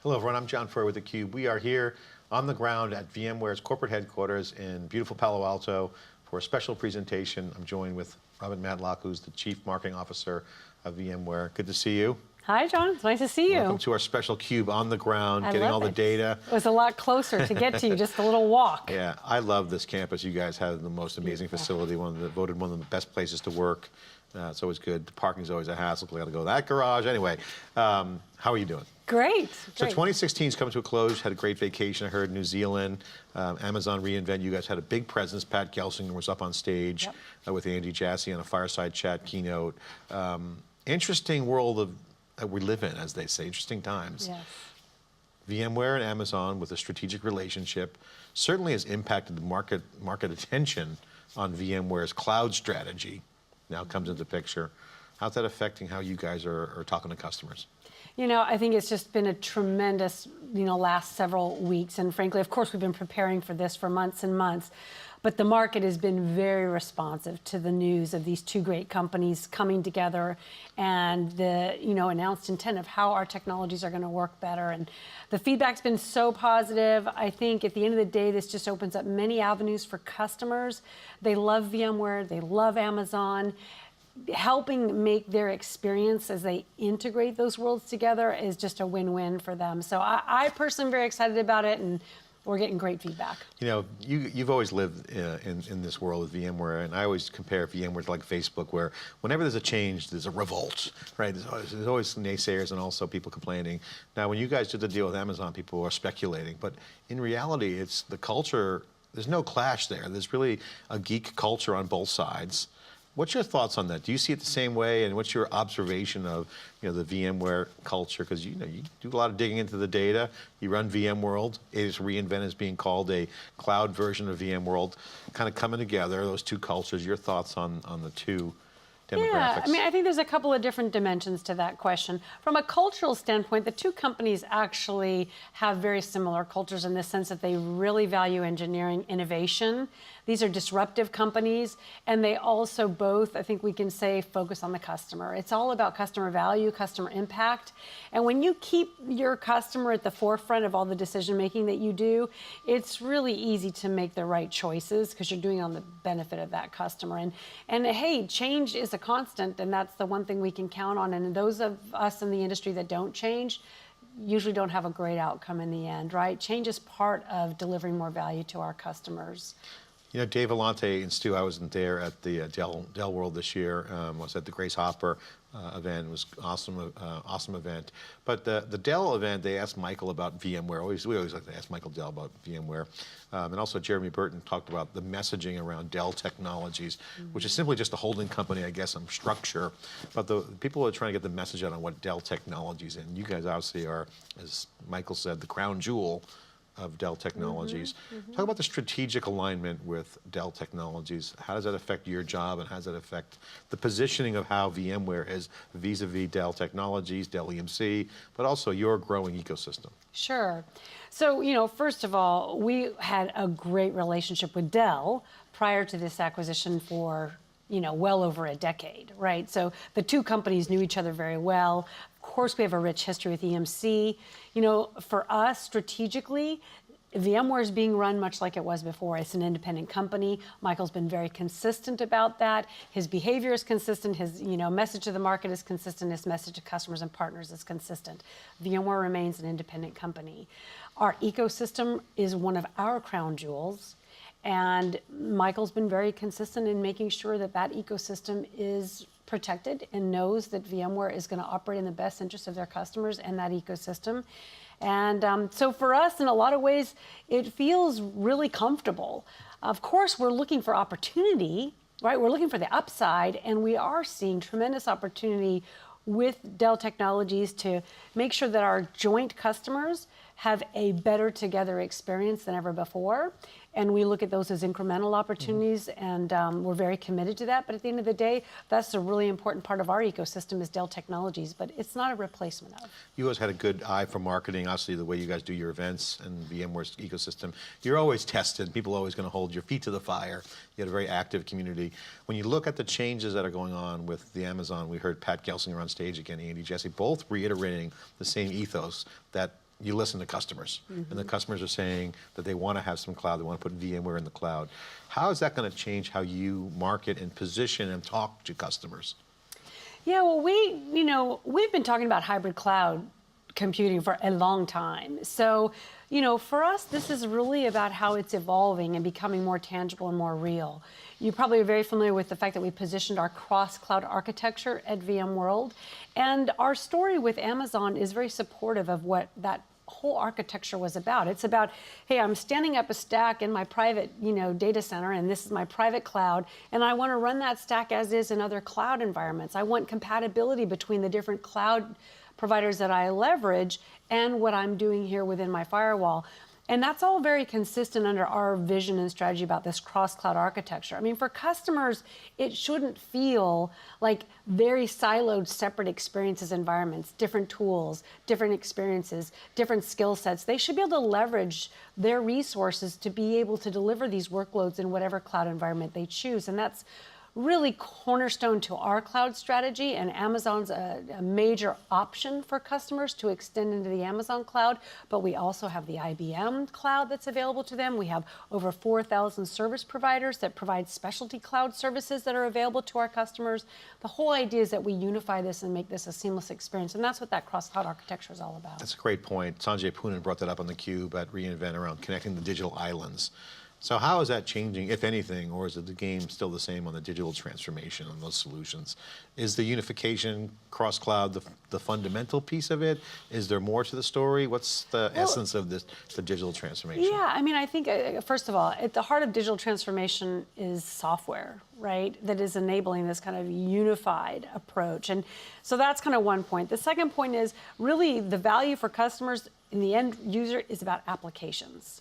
Hello everyone, I'm John Furrier with theCUBE. We are here on the ground at VMware's corporate headquarters in beautiful Palo Alto for a special presentation. I'm joined with Matlock, who's the Chief Marketing Officer of VMware. Good to see you. Hi John, it's nice to see you. Welcome to our special CUBE on the ground, getting all the data. It was a lot closer to get to you, just a little walk. Yeah, I love this campus. You guys have the most amazing facility, voted one of the best places to work. It's always good. The parking's always a hassle. We got to go to that garage. Anyway, how are you doing? Great. So 2016 is coming to a close. Had a great vacation. I heard New Zealand, Amazon reInvent. You guys had a big presence. Pat Gelsinger was up on stage with Andy Jassy on a fireside chat keynote. Interesting world that we live in, as they say. Interesting times. Yes. VMware and Amazon, with a strategic relationship, certainly has impacted the market attention on VMware's cloud strategy. Now comes into the picture. How's that affecting how you guys are talking to customers? You know, I think it's just been a tremendous, last several weeks. And frankly, of course, we've been preparing for this for months and months. But the market has been very responsive to the news of these two great companies coming together and the announced intent of how our technologies are going to work better. And the feedback's been so positive. I think at the end of the day, this just opens up many avenues for customers. They love VMware, they love Amazon. Helping make their experience as they integrate those worlds together is just a win-win for them. So I personally am very excited about it, and we're getting great feedback. You know, you've always lived in this world with VMware, and I always compare VMware to like Facebook, where whenever there's a change, there's a revolt, right? There's always naysayers and also people complaining. Now, when you guys did the deal with Amazon, people are speculating, but in reality, it's the culture. There's no clash there. There's really a geek culture on both sides. What's your thoughts on that? Do you see it the same way? And what's your observation of the VMware culture? Because you do a lot of digging into the data. You run VMworld. AWS reInvent is being called a cloud version of VMworld. Kind of coming together, those two cultures. Your thoughts on the two demographics? Yeah, I mean, I think there's a couple of different dimensions to that question. From a cultural standpoint, the two companies actually have very similar cultures in the sense that they really value engineering innovation. These are disruptive companies, and they also both, I think we can say, focus on the customer. It's all about customer value, customer impact. And when you keep your customer at the forefront of all the decision-making that you do, it's really easy to make the right choices because you're doing it on the benefit of that customer. And hey, change is a constant, and that's the one thing we can count on. And those of us in the industry that don't change usually don't have a great outcome in the end, right? Change is part of delivering more value to our customers. You know, Dave Vellante and Stu, I wasn't there at the Dell World this year. I was at the Grace Hopper event. It was awesome, awesome event. But the Dell event, they asked Michael about VMware. We always like to ask Michael Dell about VMware. And also Jeremy Burton talked about the messaging around Dell Technologies, which is simply just a holding company, I guess, on structure. But the people are trying to get the message out on what Dell Technologies is. And you guys obviously are, as Michael said, the crown jewel of Dell Technologies. Talk about the strategic alignment with Dell Technologies. How does that affect your job, and how does that affect the positioning of how VMware is vis-a-vis Dell Technologies, Dell EMC, but also your growing ecosystem? Sure. So, first of all, we had a great relationship with Dell prior to this acquisition for well over a decade, right? So the two companies knew each other very well. Of course, we have a rich history with EMC. For us, strategically, VMware is being run much like it was before. It's an independent company. Michael's been very consistent about that. His behavior is consistent. His message to the market is consistent. His message to customers and partners is consistent. VMware remains an independent company. Our ecosystem is one of our crown jewels. And Michael's been very consistent in making sure that that ecosystem is protected and knows that VMware is going to operate in the best interest of their customers and that ecosystem. And so for us, in a lot of ways, it feels really comfortable. Of course, we're looking for opportunity, right? We're looking for the upside, and we are seeing tremendous opportunity with Dell Technologies to make sure that our joint customers have a better together experience than ever before. And we look at those as incremental opportunities, and we're very committed to that. But at the end of the day, that's a really important part of our ecosystem is Dell Technologies, but it's not a replacement of. You guys had a good eye for marketing, obviously the way you guys do your events and VMware's ecosystem. You're always tested. People are always going to hold your feet to the fire. You had a very active community. When you look at the changes that are going on with the Amazon, we heard Pat Gelsinger on stage again, Andy Jassy, both reiterating the same ethos that you listen to customers, and the customers are saying that they want to have some cloud, they want to put VMware in the cloud. How is that going to change how you market and position and talk to customers? Yeah, well, we've been talking about hybrid cloud computing for a long time. So, for us, this is really about how it's evolving and becoming more tangible and more real. You probably are very familiar with the fact that we positioned our cross-cloud architecture at VMworld. And our story with Amazon is very supportive of what that whole architecture was about. It's about, hey, I'm standing up a stack in my private, data center, and this is my private cloud, and I want to run that stack as is in other cloud environments. I want compatibility between the different cloud providers that I leverage and what I'm doing here within my firewall. And that's all very consistent under our vision and strategy about this cross-cloud architecture. I mean, for customers, it shouldn't feel like very siloed, separate experiences, environments, different tools, different experiences, different skill sets. They should be able to leverage their resources to be able to deliver these workloads in whatever cloud environment they choose. And that's really cornerstone to our cloud strategy, and Amazon's a major option for customers to extend into the Amazon cloud, but we also have the IBM cloud that's available to them. We have over 4,000 service providers that provide specialty cloud services that are available to our customers. The whole idea is that we unify this and make this a seamless experience, and that's what that cross-cloud architecture is all about. That's a great point. Sanjay Poonen brought that up on theCUBE at reInvent around connecting the digital islands. So how is that changing, if anything, or is the game still the same on the digital transformation on those solutions? Is the unification cross-cloud the fundamental piece of it? Is there more to the story? What's the essence of the digital transformation? Yeah, I mean, I think, first of all, at the heart of digital transformation is software, right? That is enabling this kind of unified approach. And so that's kind of one point. The second point is really the value for customers in the end user is about applications.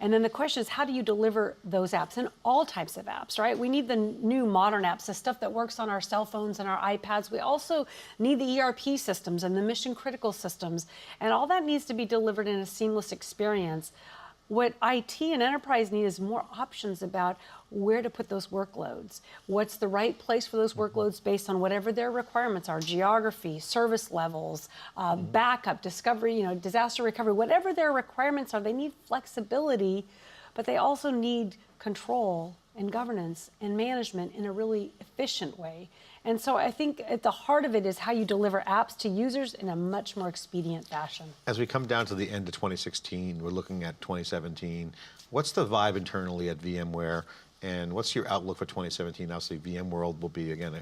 And then the question is, how do you deliver those apps? And all types of apps, right? We need the new modern apps, the stuff that works on our cell phones and our iPads. We also need the ERP systems and the mission critical systems. And all that needs to be delivered in a seamless experience. What IT and enterprise need is more options about where to put those workloads. What's the right place for those workloads based on whatever their requirements are, geography, service levels, backup, discovery, disaster recovery, whatever their requirements are, they need flexibility, but they also need control and governance and management in a really efficient way. And so I think at the heart of it is how you deliver apps to users in a much more expedient fashion. As we come down to the end of 2016, we're looking at 2017. What's the vibe internally at VMware? And what's your outlook for 2017? Obviously, VMworld will be, again,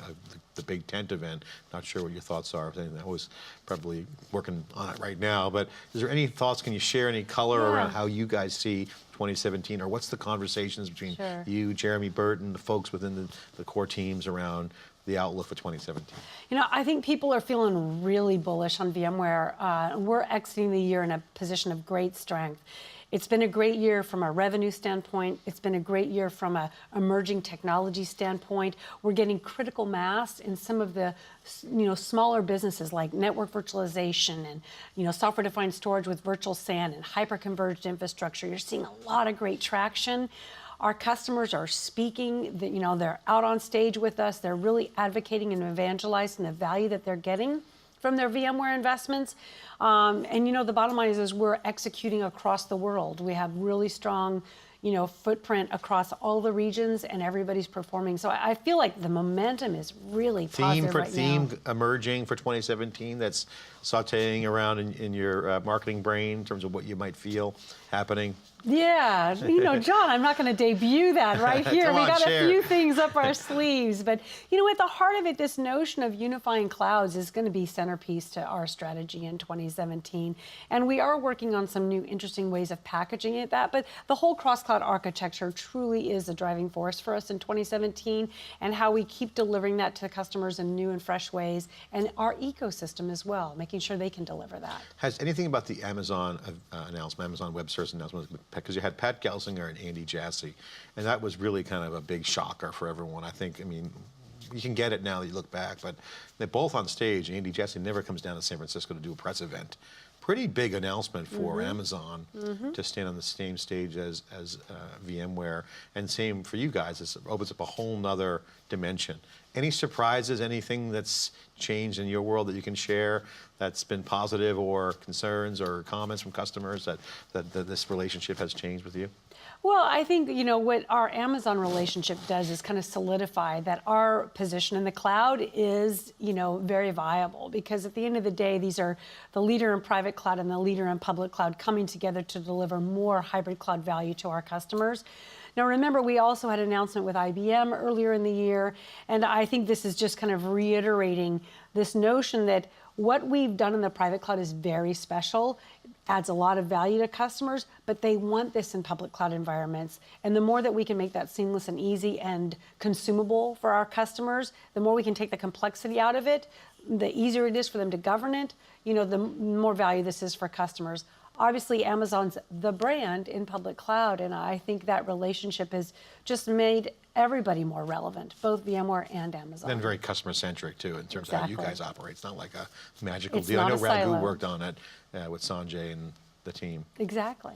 the big tent event. Not sure what your thoughts are. I was probably working on it right now. But is there any thoughts? Can you share any color around how you guys see 2017? Or what's the conversations between you, Jeremy Burton, the folks within the core teams around the outlook for 2017? I think people are feeling really bullish on VMware. We're exiting the year in a position of great strength. It's been a great year from a revenue standpoint. It's been a great year from an emerging technology standpoint. We're getting critical mass in some of the smaller businesses like network virtualization and software-defined storage with virtual SAN and hyper-converged infrastructure. You're seeing a lot of great traction. Our customers are speaking, they're out on stage with us. They're really advocating and evangelizing the value that they're getting from their VMware investments. And the bottom line is we're executing across the world. We have really strong footprint across all the regions, and everybody's performing. So I feel like the momentum is really positive right now. Theme emerging for 2017 that's sauteing around in your marketing brain in terms of what you might feel happening? Yeah, John, I'm not going to debut that right here. We got a few things up our sleeves. But, at the heart of it, this notion of unifying clouds is going to be centerpiece to our strategy in 2017. And we are working on some new interesting ways of packaging it. But the whole cross-cloud architecture truly is a driving force for us in 2017, and how we keep delivering that to the customers in new and fresh ways, and our ecosystem as well, making sure they can deliver that. Has anything about the Amazon announcement, Amazon Web Services announcement, because you had Pat Gelsinger and Andy Jassy, and that was really kind of a big shocker for everyone. I mean, you can get it now that you look back, but they're both on stage. Andy Jassy never comes down to San Francisco to do a press event. Pretty big announcement for Amazon to stand on the same stage as VMware, and same for you guys. It opens up a whole nother dimension. Any surprises, anything that's changed in your world that you can share that's been positive, or concerns or comments from customers that this relationship has changed with you? Well, I think, what our Amazon relationship does is kind of solidify that our position in the cloud is, very viable, because at the end of the day, these are the leader in private cloud and the leader in public cloud coming together to deliver more hybrid cloud value to our customers. Now, remember, we also had an announcement with IBM earlier in the year, and I think this is just kind of reiterating this notion that what we've done in the private cloud is very special, adds a lot of value to customers, but they want this in public cloud environments. And the more that we can make that seamless and easy and consumable for our customers, the more we can take the complexity out of it, the easier it is for them to govern it, the more value this is for customers. Obviously, Amazon's the brand in public cloud, and I think that relationship has just made everybody more relevant, both VMware and Amazon. And very customer-centric, too, in terms of how you guys operate. It's not like a magical It's deal. I not know a Raghu silo. worked on it with Sanjay and the team. Exactly.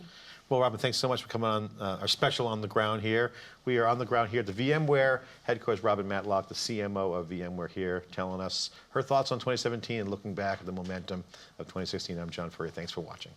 Well, Robin, thanks so much for coming on our special On the Ground here. We are on the ground here at the VMware headquarters. Robin Matlock, the CMO of VMware, here, telling us her thoughts on 2017 and looking back at the momentum of 2016. I'm John Furrier. Thanks for watching.